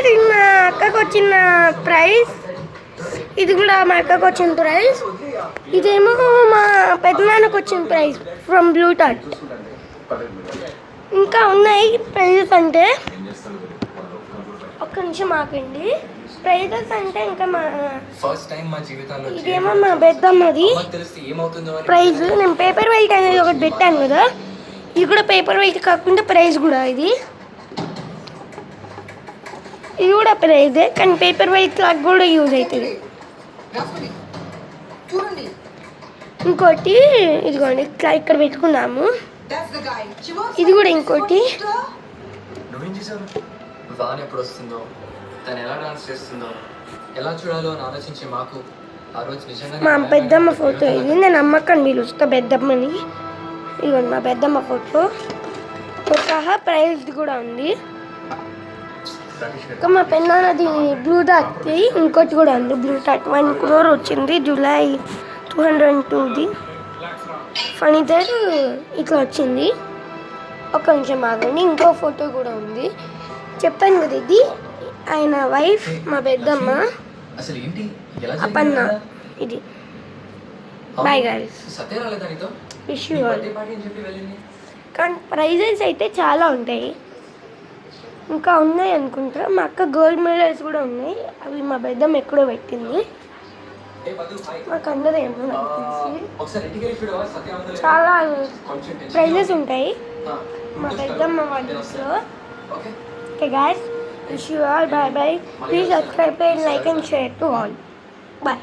ఇది మా అక్కకు వచ్చిన ప్రైజ్, ఇది కూడా మా అక్కకు వచ్చిన ప్రైజ్, ఇదేమో మా పెద్దనాన్నకు వచ్చిన ప్రైజ్ ఫ్రమ్ బ్లూ డార్ట్. ఇంకా ఉన్నాయి ప్రైజెస్ అంటే, ఒక్క నిమిషం ఆపండి. ప్రైజెస్ అంటే ఇంకా మా ఇదేమో మా పెద్దమ్మది ప్రైజ్. నేను పేపర్ వెయిట్ అనేది ఒకటి పెట్టాను కదా, ఇది కూడా పేపర్ వెయిట్ కాకుండా ప్రైజ్ కూడా ఇది కూడా ప్రైజే, కానీ పేపర్ వెయిట్ లాగా కూడా యూజ్ అవుతుంది. ఇంకోటి ఇదిగోండి ఇట్లా ఇక్కడ పెట్టుకున్నాము, ఇది కూడా ఇంకోటి. ఎప్పుడు వస్తుందో, తను ఎలా డాన్స్ చేస్తుందో, ఎలా చూడాలో అని ఆలోచించే మాకు ఆ రోజు నిజంగా మా పెద్దమ్మ ఫోటో ఇది. నేను అమ్మక్కని పిలుస్తా పెద్దమ్మని. ఇదిగోండి మా పెద్దమ్మ ఫోటో సహా ప్రైజ్ కూడా ఉంది. ఇంకా మా పెద్దనాన్నది బ్లూ డార్ట్ది ఇంకోటి కూడా ఉంది. బ్లూ డార్ట్ 1 crore వచ్చింది జూలై 2002ది. ఫర్నిచర్ ఇట్లా వచ్చింది. ఒక నిమిషం ఆగండి, ఇంకో ఫోటో కూడా ఉంది. చెప్పాను కదా ఇది ఆయన వైఫ్ మా పెద్దమ్మ అపన్న. ఇది bye guys, wish you all. కానీ ప్రైజెస్ అయితే చాలా ఉంటాయి, ఇంకా ఉన్నాయి అనుకుంటా. మా అక్క గోల్డ్ మెడల్స్ కూడా ఉన్నాయి, అవి మా పెద్దమ్మ ఎక్కడో పెట్టింది. మాకు అందరూ ఏమో చాలా ప్రైజెస్ ఉంటాయి మా పెద్దమ్మ వాళ్ళ ఇంట్లో. Okay guys, wish you all bye bye. Please subscribe and like and share to all. Bye.